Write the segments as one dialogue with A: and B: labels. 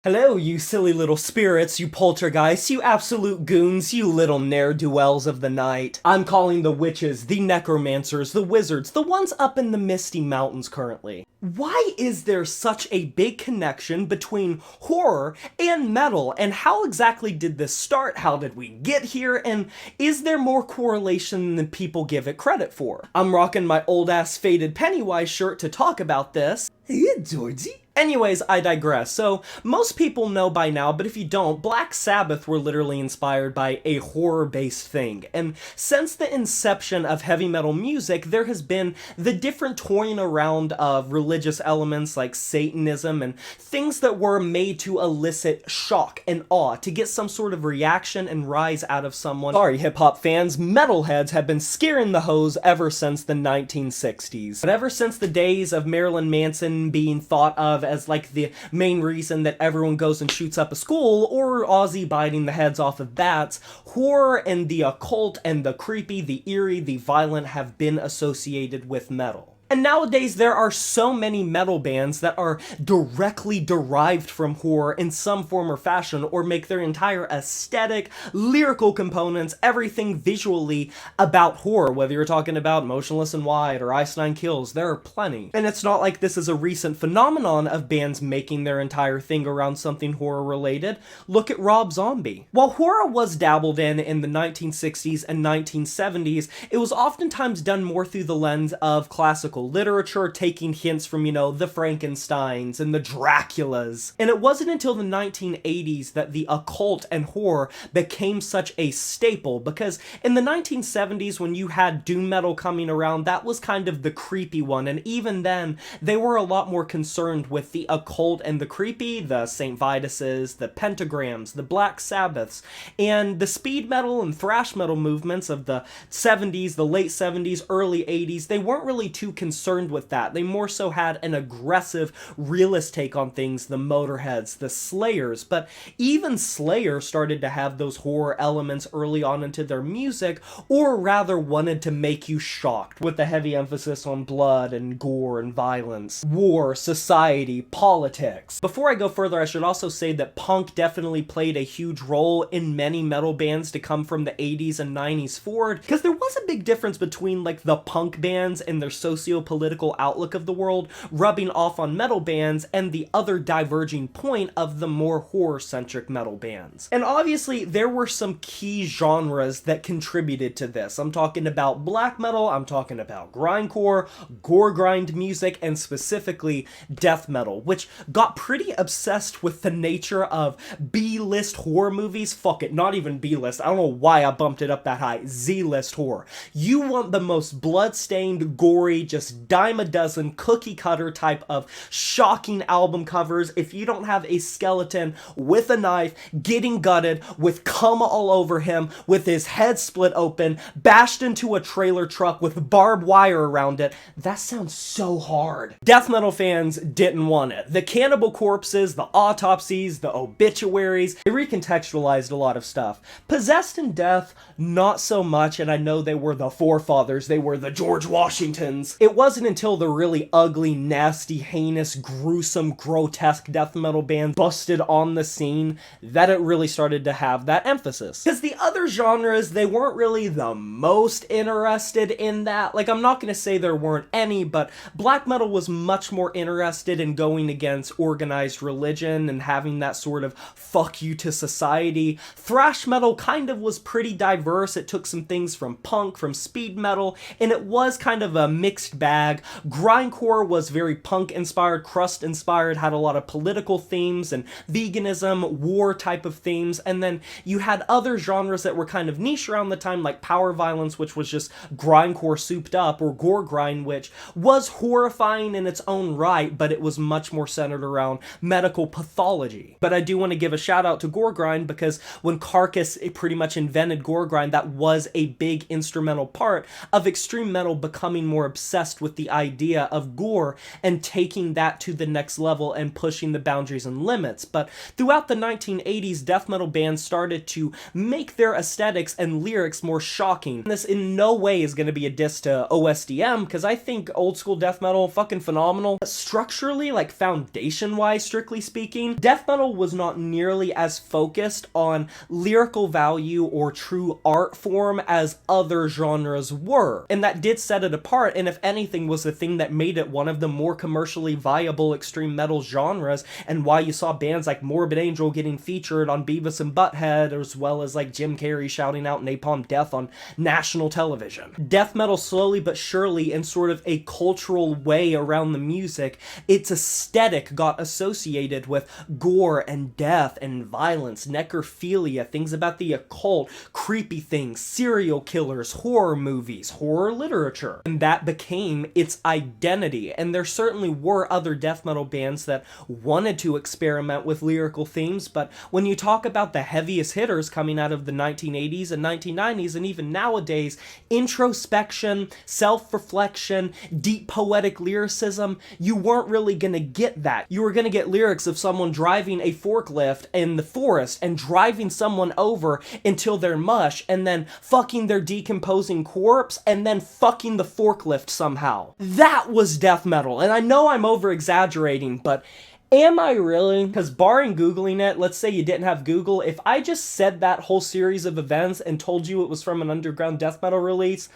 A: Hello, you silly little spirits, you poltergeists, you absolute goons, you little ne'er-do-wells of the night. I'm calling the witches, the necromancers, the wizards, the ones up in the misty mountains currently. Why is there such a big connection between horror and metal, and how exactly did this start? How did we get here? And is there more correlation than people give it credit for? I'm rocking my old-ass faded Pennywise shirt to talk about this.
B: Yeah, Georgie.
A: Anyways, I digress. So, most people know by now, but if you don't, Black Sabbath were literally inspired by a horror-based thing. And since the inception of heavy metal music, there has been the different toying around of religious elements like Satanism and things that were made to elicit shock and awe, to get some sort of reaction and rise out of someone. Sorry, hip-hop fans, metalheads have been scaring the hoes ever since the 1960s. But ever since the days of Marilyn Manson being thought of as like the main reason that everyone goes and shoots up a school, or Ozzy biting the heads off of bats, horror and the occult and the creepy, the eerie, the violent have been associated with metal. And nowadays, there are so many metal bands that are directly derived from horror in some form or fashion, or make their entire aesthetic, lyrical components, everything visually about horror. Whether you're talking about Motionless in White or Ice Nine Kills, there are plenty. And it's not like this is a recent phenomenon of bands making their entire thing around something horror-related. Look at Rob Zombie. While horror was dabbled in the 1960s and 1970s, it was oftentimes done more through the lens of classical literature, taking hints from, the Frankensteins and the Draculas. And it wasn't until the 1980s that the occult and horror became such a staple, because in the 1970s, when you had doom metal coming around, that was kind of the creepy one, and even then, they were a lot more concerned with the occult and the creepy, the St. Vitus's, the Pentagrams, the Black Sabbaths, and the speed metal and thrash metal movements of the 70s, the late 70s, early 80s, they weren't really too concerned with that. They more so had an aggressive, realist take on things, the Motorheads, the Slayers, but even Slayer started to have those horror elements early on into their music, or rather wanted to make you shocked, with a heavy emphasis on blood and gore and violence, war, society, politics. Before I go further, I should also say that punk definitely played a huge role in many metal bands to come from the 80s and 90s forward, because there was a big difference between like the punk bands and their socio-political outlook of the world rubbing off on metal bands, and the other diverging point of the more horror-centric metal bands. And obviously, there were some key genres that contributed to this. I'm talking about black metal, I'm talking about grindcore, gore grind music, and specifically death metal, which got pretty obsessed with the nature of B-list horror movies. Fuck it, not even B-list. I don't know why I bumped it up that high. Z-list horror. You want the most blood-stained, gory, just dime a dozen cookie cutter type of shocking album covers. If you don't have a skeleton with a knife getting gutted with cum all over him, with his head split open, bashed into a trailer truck with barbed wire around it, that sounds so hard. Death metal fans didn't want it. The Cannibal Corpses, the Autopsies, the Obituaries, they recontextualized a lot of stuff. Possessed in Death, not so much, and I know they were the forefathers, they were the George Washingtons. It wasn't until the really ugly, nasty, heinous, gruesome, grotesque death metal bands busted on the scene that it really started to have that emphasis. Because the other genres, they weren't really the most interested in that. Like, I'm not going to say there weren't any, but black metal was much more interested in going against organized religion and having that sort of fuck you to society. Thrash metal kind of was pretty diverse. It took some things from punk, from speed metal, and it was kind of a mixed bag. Grindcore was very punk-inspired, crust-inspired, had a lot of political themes and veganism, war type of themes, and then you had other genres that were kind of niche around the time, like power violence, which was just grindcore souped up, or gore grind, which was horrifying in its own right, but it was much more centered around medical pathology. But I do want to give a shout out to gore grind, because when Carcass pretty much invented gore grind, that was a big instrumental part of extreme metal becoming more obsessed obsessed with the idea of gore and taking that to the next level and pushing the boundaries and limits. But throughout the 1980s, death metal bands started to make their aesthetics and lyrics more shocking. This in no way is going to be a diss to OSDM, because I think old school death metal fucking phenomenal. But structurally, like foundation-wise, strictly speaking, death metal was not nearly as focused on lyrical value or true art form as other genres were. And that did set it apart, and if anything was the thing that made it one of the more commercially viable extreme metal genres, and why you saw bands like Morbid Angel getting featured on Beavis and Butthead, as well as like Jim Carrey shouting out Napalm Death on national television. Death metal slowly but surely, in sort of a cultural way around the music, its aesthetic got associated with gore and death and violence, necrophilia, things about the occult, creepy things, serial killers, horror movies, horror literature. And that became its identity. And there certainly were other death metal bands that wanted to experiment with lyrical themes, but when you talk about the heaviest hitters coming out of the 1980s and 1990s, and even nowadays, introspection, self-reflection, deep poetic lyricism, you weren't really gonna get that. You were gonna get lyrics of someone driving a forklift in the forest and driving someone over until they're mush, and then fucking their decomposing corpse, and then fucking the forklift somehow. That was death metal, and I know I'm over-exaggerating, but am I really? Because barring Googling it, let's say you didn't have Google, if I just said that whole series of events and told you it was from an underground death metal release,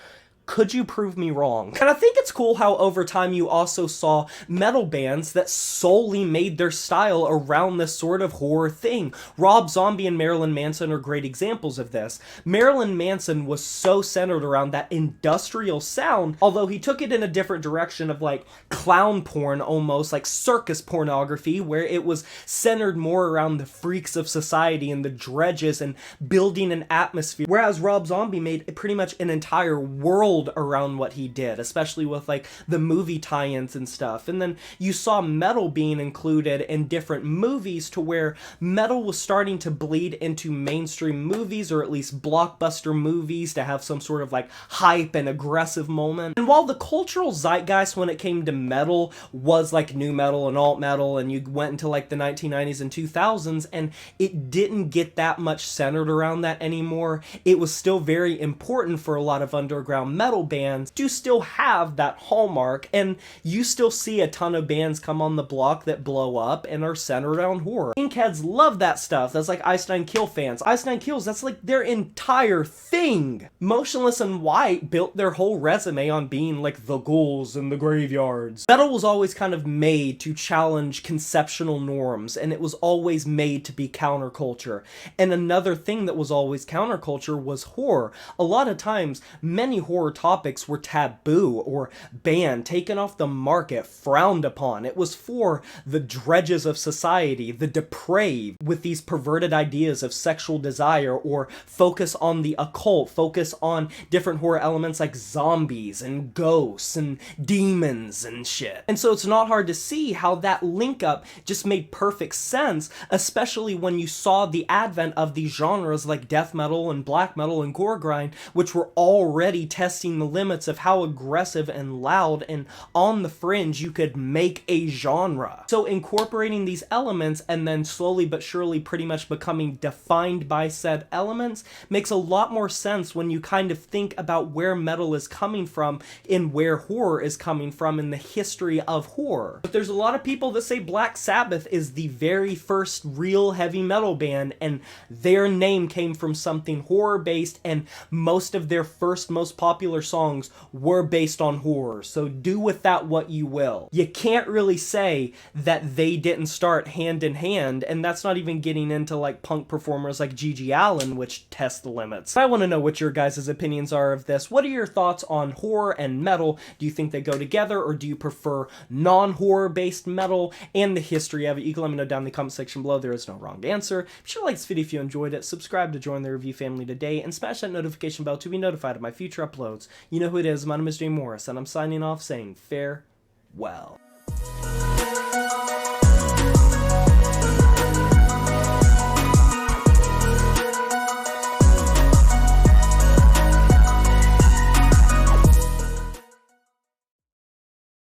A: could you prove me wrong? And I think it's cool how over time you also saw metal bands that solely made their style around this sort of horror thing. Rob Zombie and Marilyn Manson are great examples of this. Marilyn Manson was so centered around that industrial sound, although he took it in a different direction of like clown porn, almost like circus pornography, where it was centered more around the freaks of society and the dredges and building an atmosphere. Whereas Rob Zombie made pretty much an entire world around what he did, especially with like the movie tie-ins and stuff. And then you saw metal being included in different movies to where metal was starting to bleed into mainstream movies, or at least blockbuster movies, to have some sort of like hype and aggressive moment. And while the cultural zeitgeist when it came to metal was like nu metal and alt metal, and you went into like the 1990s and 2000s and it didn't get that much centered around that anymore, it was still very important for a lot of underground metal bands to still have that hallmark, and you still see a ton of bands come on the block that blow up and are centered around horror. Inkheads love that stuff. That's like Ice Nine Kill fans. Ice Nine Kills, that's like their entire thing. Motionless in White built their whole resume on being like the ghouls in the graveyards. Metal was always kind of made to challenge conceptual norms, and it was always made to be counterculture. And another thing that was always counterculture was horror. A lot of times, many horror topics were taboo or banned, taken off the market, frowned upon. It was for the dredges of society, the depraved, with these perverted ideas of sexual desire, or focus on the occult, focus on different horror elements like zombies and ghosts and demons and shit. And so it's not hard to see how that link up just made perfect sense, especially when you saw the advent of these genres like death metal and black metal and gore grind, which were already testing the limits of how aggressive and loud and on the fringe you could make a genre. So incorporating these elements and then slowly but surely pretty much becoming defined by said elements makes a lot more sense when you kind of think about where metal is coming from and where horror is coming from in the history of horror. But there's a lot of people that say Black Sabbath is the very first real heavy metal band, and their name came from something horror based, and most of their first most popular songs were based on horror, so do with that what you will. You can't really say that they didn't start hand in hand, and that's not even getting into like punk performers like Gigi Allen, which test the limits. I want to know what your guys' opinions are of this. What are your thoughts on horror and metal? Do you think they go together, or do you prefer non-horror based metal, and the history of it? You can let me know down in the comment section below. There is no wrong answer. Be sure to like this video if you enjoyed it, subscribe to join the review family today, and smash that notification bell to be notified of my future uploads. You know who it is, my name is Jay Morris, and I'm signing off saying farewell.